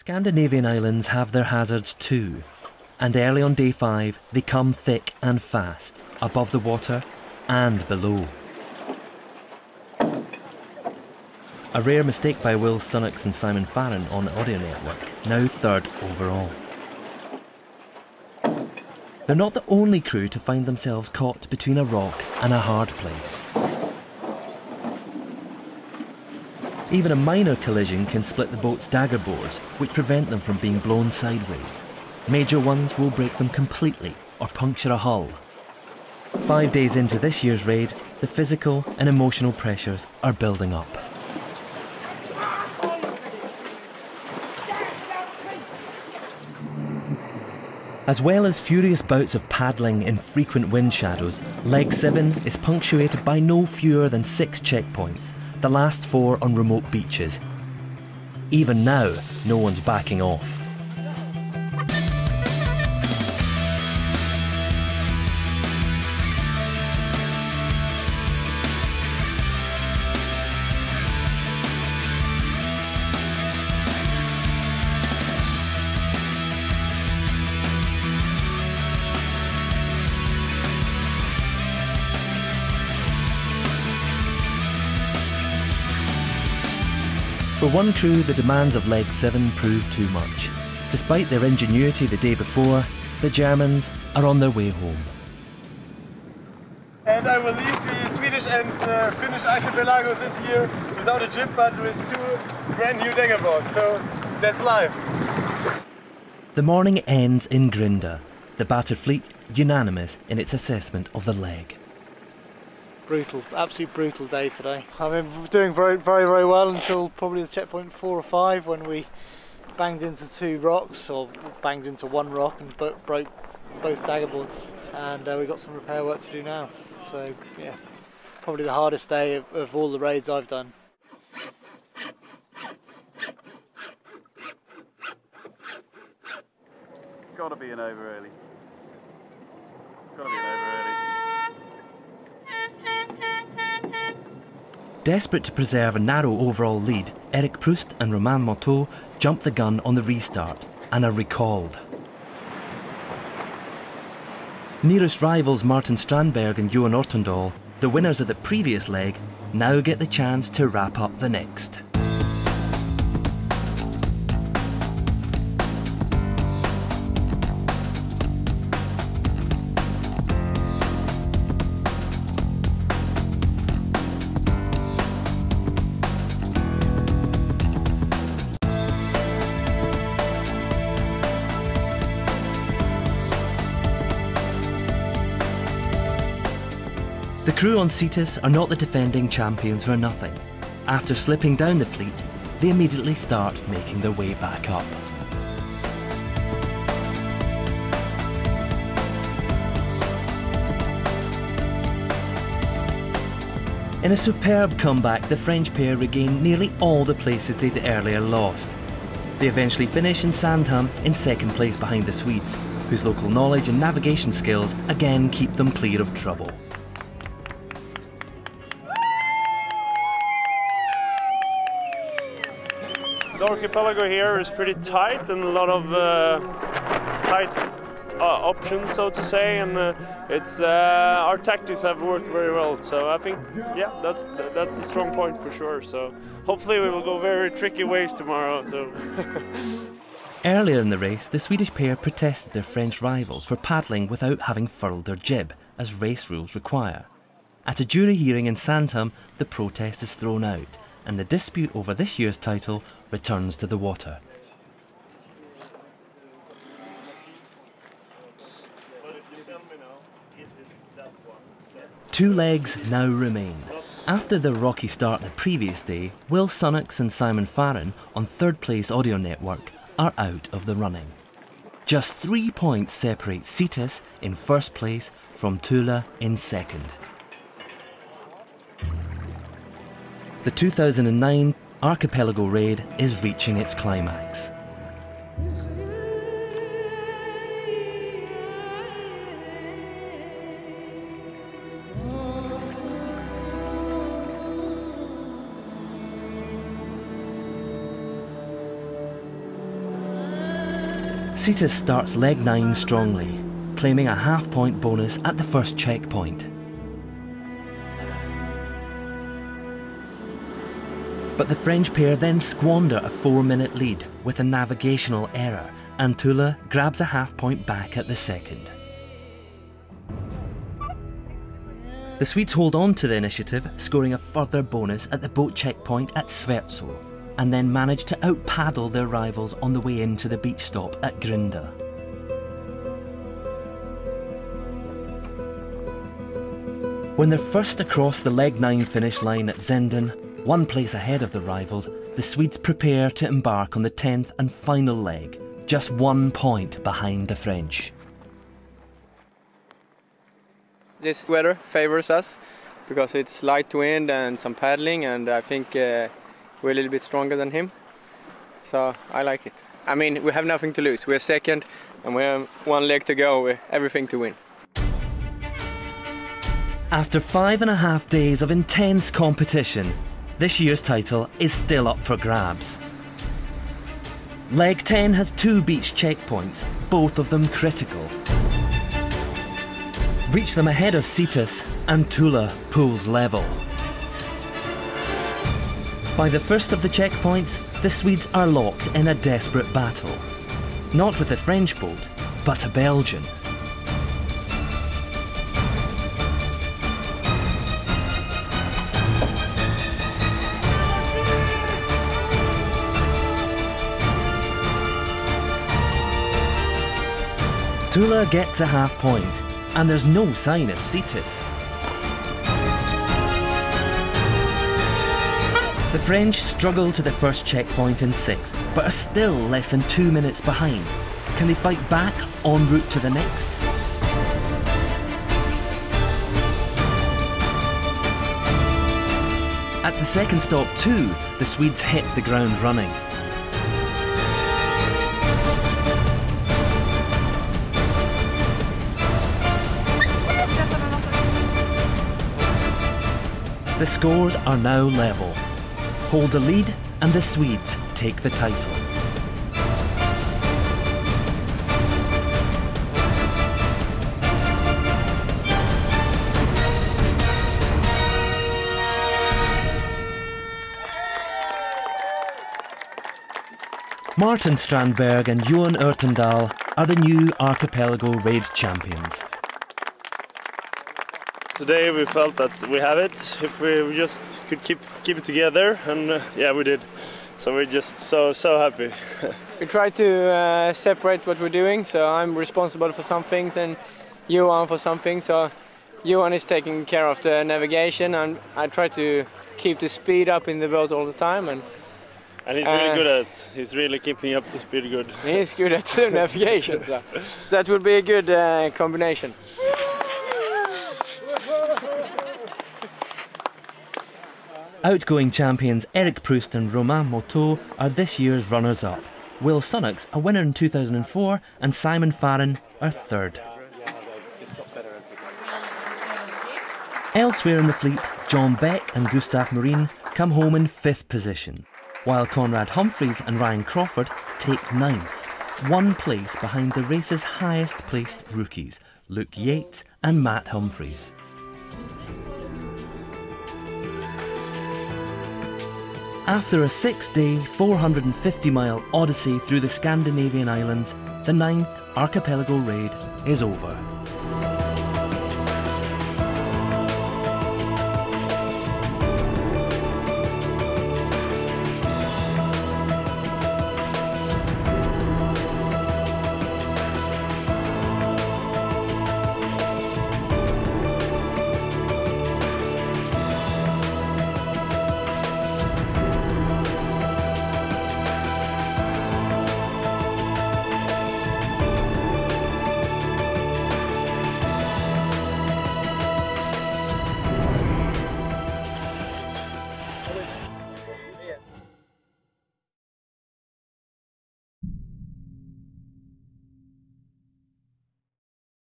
Scandinavian islands have their hazards too, and early on day 5 they come thick and fast, above the water and below. A rare mistake by Will Sunnox and Simon Farron on Audio Network, now 3rd overall. They're not the only crew to find themselves caught between a rock and a hard place. Even a minor collision can split the boat's dagger boards, which prevent them from being blown sideways. Major ones will break them completely or puncture a hull. 5 days into this year's raid, the physical and emotional pressures are building up. As well as furious bouts of paddling in frequent wind shadows, Leg 7 is punctuated by no fewer than 6 checkpoints, the last 4 on remote beaches. Even now, no one's backing off. For one crew, the demands of Leg 7 proved too much. Despite their ingenuity the day before, the Germans are on their way home. And I will leave the Swedish and Finnish archipelagos this year without a jib, but with 2 brand new dagger boards, so that's life. The morning ends in Grinda, the battered fleet unanimous in its assessment of the leg. Brutal, absolutely brutal day today. I mean, we're doing very well until probably the checkpoint 4 or 5 when we banged into 2 rocks, or banged into 1 rock and broke both dagger boards, and we've got some repair work to do now. So yeah, probably the hardest day of all the raids I've done. Gotta be an over early. Gotta be an over early. Desperate to preserve a narrow overall lead, Eric Proust and Romain Monteau jumped the gun on the restart and are recalled. Nearest rivals Martin Strandberg and Johan Ortendal, the winners of the previous leg, now get the chance to wrap up the next. The crew on Cetus are not the defending champions for nothing. After slipping down the fleet, they immediately start making their way back up. In a superb comeback, the French pair regain nearly all the places they'd earlier lost. They eventually finish in Sandhamn in 2nd place behind the Swedes, whose local knowledge and navigation skills again keep them clear of trouble. The archipelago here is pretty tight and a lot of tight options, so to say, and our tactics have worked very well. So I think, yeah, that's a strong point for sure. So hopefully we will go very tricky ways tomorrow. So. Earlier in the race, the Swedish pair protested their French rivals for paddling without having furled their jib, as race rules require. At a jury hearing in Sandhamn, the protest is thrown out, and the dispute over this year's title returns to the water. Two legs now remain. After their rocky start the previous day, Will Sunnox and Simon Farron on 3rd place Audio Network are out of the running. Just 3 points separate Cetus in 1st place from Tula in 2nd. The 2009 Archipelago raid is reaching its climax. Cetus starts leg 9 strongly, claiming a half-point bonus at the first checkpoint. But the French pair then squander a 4-minute lead with a navigational error, and Tula grabs a half-point back at the second. The Swedes hold on to the initiative, scoring a further bonus at the boat checkpoint at Sverzo, and then manage to out-paddle their rivals on the way into the beach stop at Grunda. When they're first across the leg 9 finish line at Zenden, 1 place ahead of the rivals, the Swedes prepare to embark on the 10th and final leg, just 1 point behind the French. This weather favors us because it's light wind and some paddling, and I think we're a little bit stronger than him. So I like it. I mean, we have nothing to lose. We're second and we have 1 leg to go with everything to win. After 5.5 days of intense competition, this year's title is still up for grabs. Leg 10 has 2 beach checkpoints, both of them critical. Reach them ahead of Cetus, and Tula pulls level. By the first of the checkpoints, the Swedes are locked in a desperate battle. Not with a French boat, but a Belgian. Tula gets a half-point, and there's no sign of Cetus. The French struggle to the first checkpoint in 6th, but are still less than 2 minutes behind. Can they fight back en route to the next? At the second stop too, the Swedes hit the ground running. The scores are now level. Hold the lead and the Swedes take the title. Martin Strandberg and Johan Urtendal are the new Archipelago Raid champions. Today we felt that we have it, if we just could keep it together, and yeah, we did. So we're just so happy. We try to separate what we're doing, so I'm responsible for some things and Johan for some things. So Johan is taking care of the navigation, and I try to keep the speed up in the boat all the time. And he's really good at it. He's really keeping up the speed good. He's good at navigation, so that would be a good combination. Outgoing champions Eric Proust and Romain Moteau are this year's runners-up. Will Sunnox, a winner in 2004, and Simon Farren are 3rd. Elsewhere in the fleet, John Beck and Gustav Marine come home in 5th position, while Conrad Humphreys and Ryan Crawford take 9th, 1 place behind the race's highest placed rookies, Luke Yates and Matt Humphreys. After a 6-day, 450-mile odyssey through the Scandinavian islands, the 9th Archipelago Raid is over.